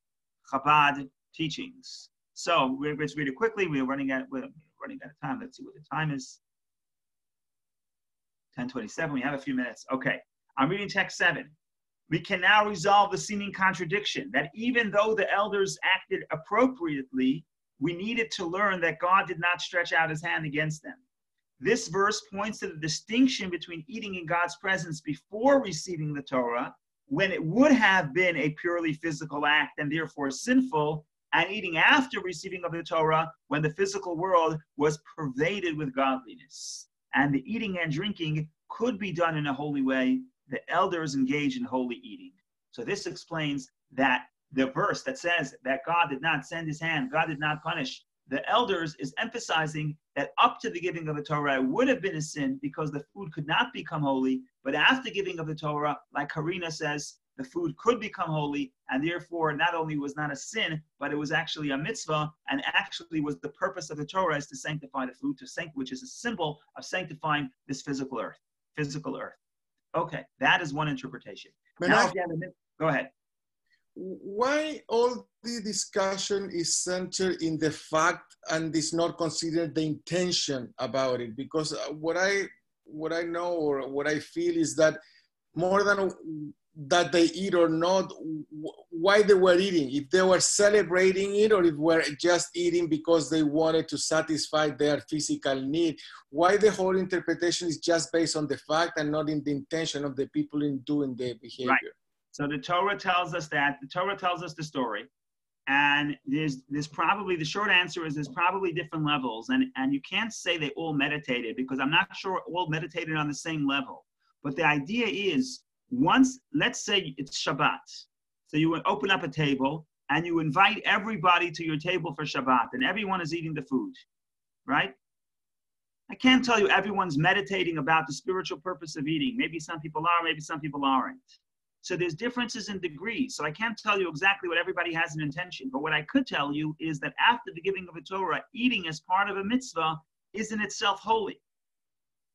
Chabad teachings. So let's read it quickly. We're running out of time. Let's see what the time is. 10:27. We have a few minutes. Okay. I'm reading text 7. We can now resolve the seeming contradiction that even though the elders acted appropriately, we needed to learn that God did not stretch out his hand against them. This verse points to the distinction between eating in God's presence before receiving the Torah, when it would have been a purely physical act and therefore sinful, and eating after receiving of the Torah, when the physical world was pervaded with godliness. And the eating and drinking could be done in a holy way. The elders engage in holy eating. So this explains that the verse that says that God did not send his hand, God did not punish, the elders is emphasizing that up to the giving of the Torah it would have been a sin because the food could not become holy, but after giving of the Torah, like Karina says, the food could become holy, and therefore not only was not a sin, but it was actually a mitzvah, and actually was the purpose of the Torah is to sanctify the food, which is a symbol of sanctifying this physical earth. Okay, that is one interpretation. Now, go ahead. Why all the discussion is centered in the fact and is not considered the intention about it? Because what I know or what I feel is that more than that they eat or not, why they were eating, if they were celebrating it or if were just eating because they wanted to satisfy their physical need, why the whole interpretation is just based on the fact and not in the intention of the people in doing the behavior. Right. So the Torah tells us that, the Torah tells us the story, and there's probably, the short answer is there's probably different levels, and you can't say they all meditated because I'm not sure all meditated on the same level. But the idea is, once, let's say it's Shabbat, so you would open up a table and you invite everybody to your table for Shabbat, and everyone is eating the food, right? I can't tell you everyone's meditating about the spiritual purpose of eating. Maybe some people are, maybe some people aren't. So there's differences in degrees. So I can't tell you exactly what everybody has in intention. But what I could tell you is that after the giving of a Torah, eating as part of a mitzvah is in itself holy,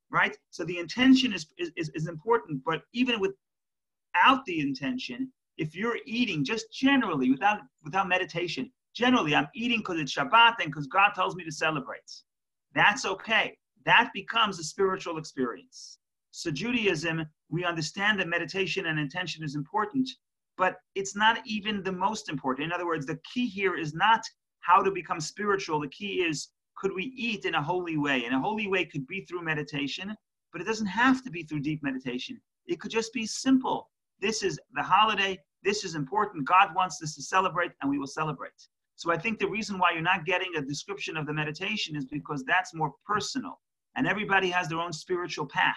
right? So the intention is important. But even without the intention, if you're eating just generally, without meditation, generally I'm eating because it's Shabbat and because God tells me to celebrate. That's okay. That becomes a spiritual experience. So Judaism, we understand that meditation and intention is important, but it's not even the most important. In other words, the key here is not how to become spiritual. The key is, could we eat in a holy way? And a holy way could be through meditation, but it doesn't have to be through deep meditation. It could just be simple. This is the holiday. This is important. God wants us to celebrate, and we will celebrate. So I think the reason why you're not getting a description of the meditation is because that's more personal. And everybody has their own spiritual path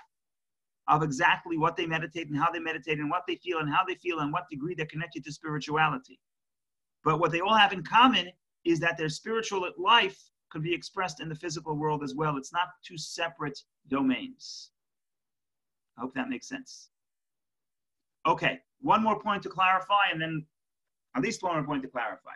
of exactly what they meditate and how they meditate and what they feel and how they feel and what degree they're connected to spirituality. But what they all have in common is that their spiritual life could be expressed in the physical world as well. It's not two separate domains. I hope that makes sense. Okay, one more point to clarify, and then at least one more point to clarify.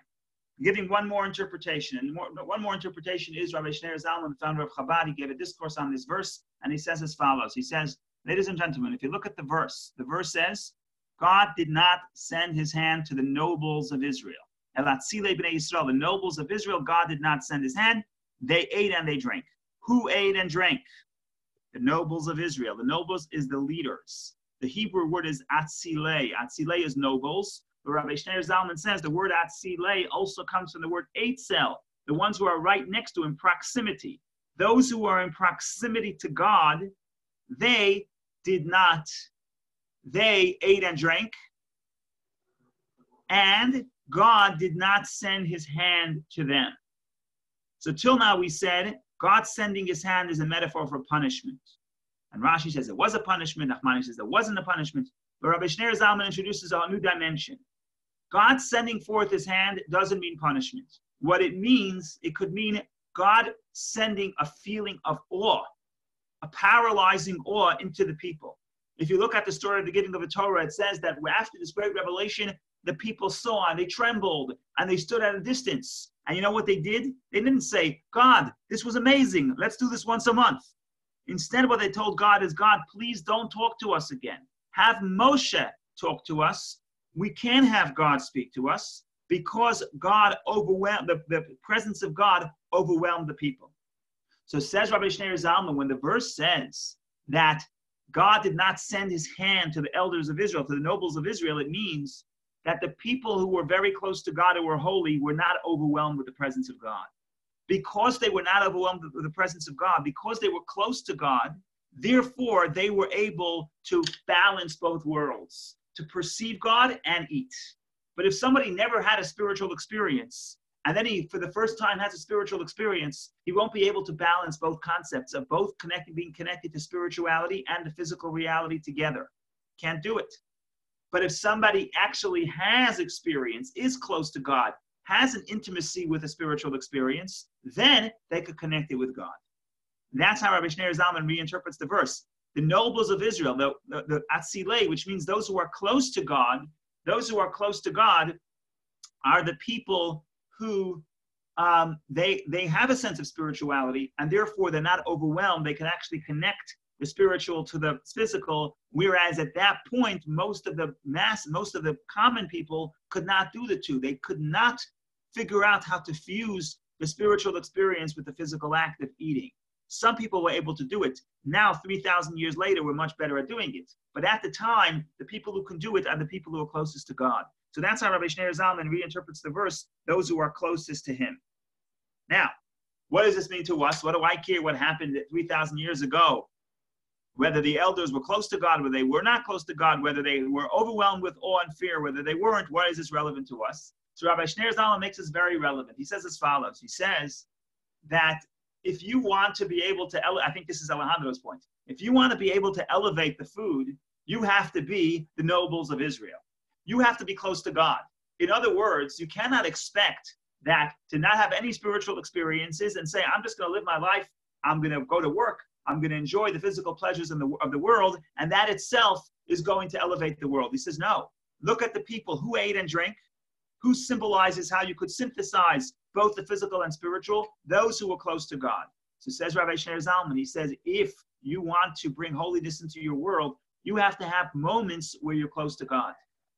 Giving one more interpretation, and one more interpretation is Rabbi Shneur Zalman, the founder of Chabad. He gave a discourse on this verse, and he says as follows. He says, ladies and gentlemen, if you look at the verse says, God did not send his hand to the nobles of Israel. Elatzile b'nei Yisrael, the nobles of Israel, God did not send his hand. They ate and they drank. Who ate and drank? The nobles of Israel. The nobles is the leaders. The Hebrew word is atzile. Atzile is nobles. But Rabbi Shneur Zalman says the word atzile also comes from the word eitzel, the ones who are right next to him, proximity. Those who are in proximity to God, they ate and drank, and God did not send his hand to them. So till now we said God sending his hand is a metaphor for punishment. And Rashi says it was a punishment, Nachmani says it wasn't a punishment, but Rabbi Shneur Zalman introduces a new dimension. God sending forth his hand doesn't mean punishment. What it means, it could mean God sending a feeling of awe, a paralyzing awe into the people. If you look at the story of the giving of the Torah, it says that after this great revelation, the people saw and they trembled and they stood at a distance. And you know what they did? They didn't say, God, this was amazing. Let's do this once a month. Instead, what they told God is, God, please don't talk to us again. Have Moshe talk to us. We can have God speak to us because God overwhelmed, the presence of God overwhelmed the people. So says Rabbi Shneur Zalman, when the verse says that God did not send his hand to the elders of Israel, to the nobles of Israel, it means that the people who were very close to God and were holy were not overwhelmed with the presence of God. Because they were not overwhelmed with the presence of God, because they were close to God, therefore they were able to balance both worlds, to perceive God and eat. But if somebody never had a spiritual experience, and then he, for the first time, has a spiritual experience, he won't be able to balance both concepts of both being connected to spirituality and the physical reality together. Can't do it. But if somebody actually has experience, is close to God, has an intimacy with a spiritual experience, then they could connect it with God. And that's how Rabbi Shneur Zalman reinterprets the verse. The nobles of Israel, the Atzilei, which means those who are close to God, are the people who they have a sense of spirituality, and therefore they're not overwhelmed. They can actually connect the spiritual to the physical, whereas at that point, most of the common people could not do the two. They could not figure out how to fuse the spiritual experience with the physical act of eating. Some people were able to do it. Now, 3,000 years later, we're much better at doing it. But at the time, the people who can do it are the people who are closest to God. So that's how Rabbi Shneur Zalman reinterprets the verse, those who are closest to him. Now, what does this mean to us? What do I care what happened 3,000 years ago? Whether the elders were close to God, whether they were not close to God, whether they were overwhelmed with awe and fear, whether they weren't, why is this relevant to us? So Rabbi Shneur Zalman makes this very relevant. He says as follows. He says that if you want to be able to, I think this is Alejandro's point, if you want to be able to elevate the food, you have to be the nobles of Israel. You have to be close to God. In other words, you cannot expect that to not have any spiritual experiences and say, I'm just going to live my life, I'm going to go to work, I'm going to enjoy the physical pleasures of the world, and that itself is going to elevate the world. He says, no. Look at the people who ate and drank, who symbolizes how you could synthesize both the physical and spiritual, those who were close to God. So says Rabbi Shneur Zalman, he says, if you want to bring holiness into your world, you have to have moments where you're close to God.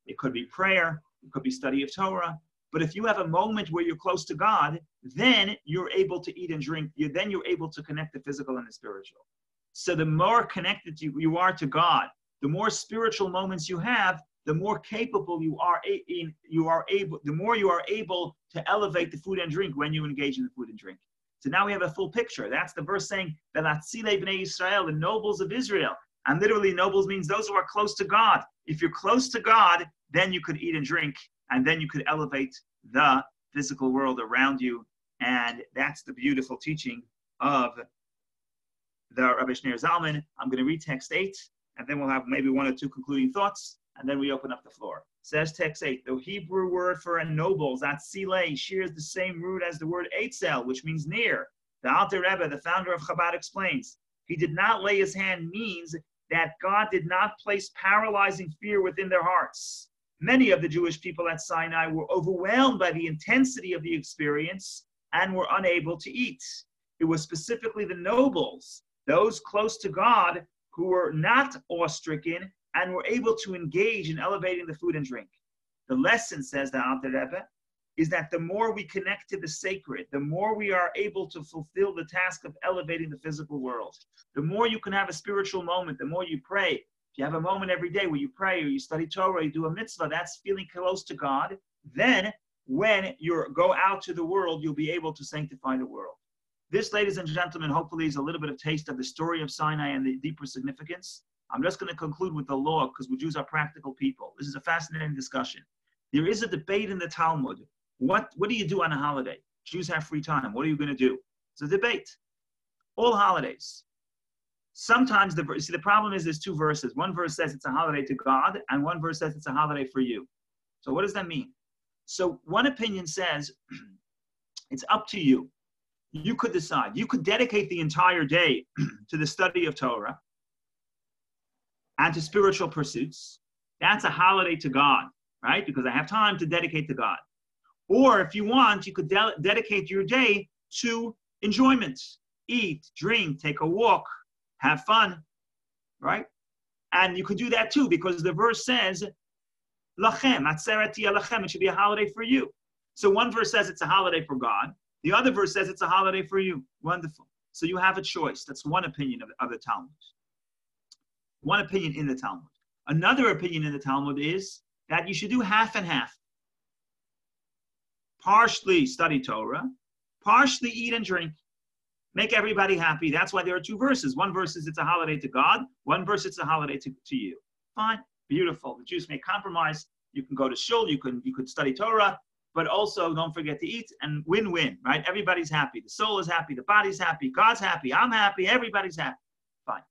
It could be prayer, it could be study of Torah, but if you have a moment where you're close to God, then you're able to eat and drink. Then you're able to connect the physical and the spiritual. So the more connected you are to God, the more spiritual moments you have, the more capable you are the more you are able to elevate the food and drink when you engage in the food and drink. So now we have a full picture. That's the verse saying that Atzilei Bnei Yisrael, the nobles of Israel. And literally nobles means those who are close to God. If you're close to God, then you could eat and drink, and then you could elevate the physical world around you. And that's the beautiful teaching of the Rabbi Shneur Zalman. I'm going to read text 8, and then we'll have maybe one or two concluding thoughts, and then we open up the floor. Says text 8, the Hebrew word for nobles, Atzilei, shares the same root as the word Eitzel, which means near. The Alter Rebbe, the founder of Chabad, explains, he did not lay his hand means that God did not place paralyzing fear within their hearts. Many of the Jewish people at Sinai were overwhelmed by the intensity of the experience and were unable to eat. It was specifically the nobles, those close to God, who were not awe-stricken and were able to engage in elevating the food and drink. The lesson, says the Alter Rebbe, is that the more we connect to the sacred, the more we are able to fulfill the task of elevating the physical world. The more you can have a spiritual moment, the more you pray. If you have a moment every day where you pray or you study Torah, you do a mitzvah, that's feeling close to God. Then when you go out to the world, you'll be able to sanctify the world. This, ladies and gentlemen, hopefully is a little bit of taste of the story of Sinai and the deeper significance. I'm just going to conclude with the law because we Jews are practical people. This is a fascinating discussion. There is a debate in the Talmud. What do you do on a holiday? Jews have free time. What are you going to do? It's a debate. All holidays. Sometimes, the problem is there's two verses. One verse says it's a holiday to God, and one verse says it's a holiday for you. So what does that mean? So one opinion says it's up to you. You could decide. You could dedicate the entire day to the study of Torah and to spiritual pursuits. That's a holiday to God, right? Because I have time to dedicate to God. Or if you want, you could dedicate your day to enjoyment. Eat, drink, take a walk, have fun, right? And you could do that too, because the verse says Lachem, atzeret tiyeh lachem. It should be a holiday for you. So one verse says it's a holiday for God. The other verse says it's a holiday for you. Wonderful. So you have a choice. That's one opinion of the Talmud. One opinion in the Talmud. Another opinion in the Talmud is that you should do half and half. Partially study Torah, partially eat and drink. Make everybody happy. That's why there are two verses. One verse is it's a holiday to God. One verse it's a holiday to you. Fine. Beautiful. The Jews may compromise. You can go to shul. You could study Torah. But also don't forget to eat and win-win, right? Everybody's happy. The soul is happy. The body's happy. God's happy. I'm happy. Everybody's happy. Fine.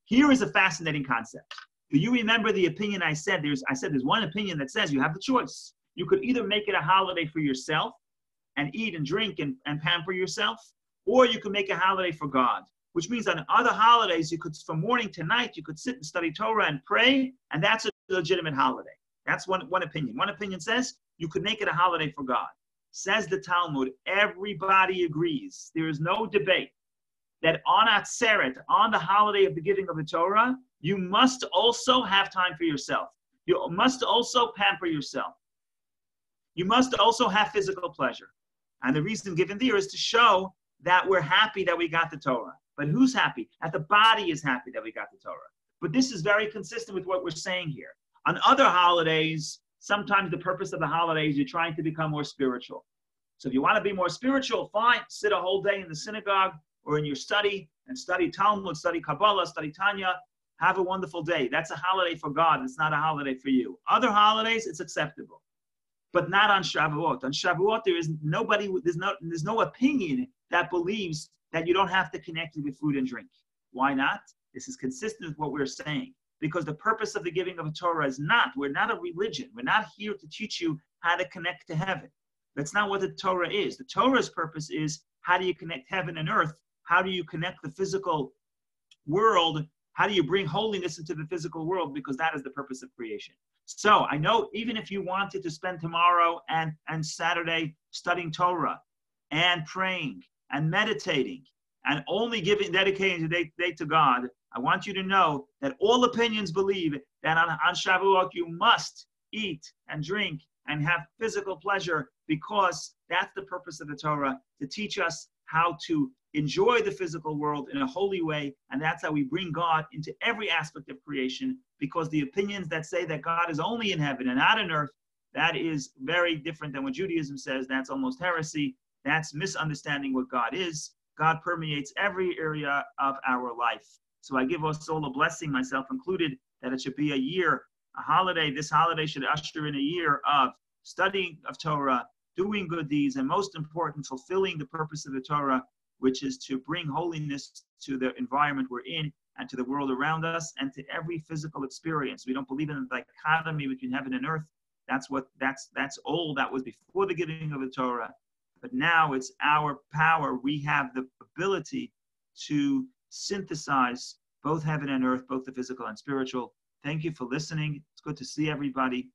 Here is a fascinating concept. Do you remember the opinion I said? There's one opinion that says you have the choice. You could either make it a holiday for yourself and eat and drink and pamper yourself, or you could make a holiday for God, which means on other holidays, you could, from morning to night, you could sit and study Torah and pray, and that's a legitimate holiday. That's one opinion. One opinion says you could make it a holiday for God. Says the Talmud, everybody agrees. There is no debate that on Atzeret, on the holiday of the giving of the Torah, you must also have time for yourself. You must also pamper yourself. You must also have physical pleasure. And the reason given there is to show that we're happy that we got the Torah. But who's happy? That the body is happy that we got the Torah. But this is very consistent with what we're saying here. On other holidays, sometimes the purpose of the holiday is you're trying to become more spiritual. So if you want to be more spiritual, fine, sit a whole day in the synagogue or in your study and study Talmud, study Kabbalah, study Tanya. Have a wonderful day. That's a holiday for God. It's not a holiday for you. Other holidays, it's acceptable, but not on Shavuot. On Shavuot, there's no opinion that believes that you don't have to connect it with food and drink. Why not? This is consistent with what we're saying. Because the purpose of the giving of a Torah is we're not a religion. We're not here to teach you how to connect to heaven. That's not what the Torah is. The Torah's purpose is how do you connect heaven and earth? How do you connect the physical world? How do you bring holiness into the physical world? Because that is the purpose of creation. So I know even if you wanted to spend tomorrow and Saturday studying Torah and praying and meditating and only dedicating the day to God, I want you to know that all opinions believe that on Shavuot you must eat and drink and have physical pleasure, because that's the purpose of the Torah, to teach us how to enjoy the physical world in a holy way. And that's how we bring God into every aspect of creation, because the opinions that say that God is only in heaven and not on earth, that is very different than what Judaism says. That's almost heresy. That's misunderstanding what God is. God permeates every area of our life. So I give us all a blessing, myself included, that it should be a year, a holiday. This holiday should usher in a year of studying of Torah, doing good deeds, and most important, fulfilling the purpose of the Torah, which is to bring holiness to the environment we're in and to the world around us and to every physical experience. We don't believe in the dichotomy between heaven and earth. That's old. That was before the giving of the Torah. But now it's our power. We have the ability to synthesize both heaven and earth, both the physical and spiritual. Thank you for listening. It's good to see everybody.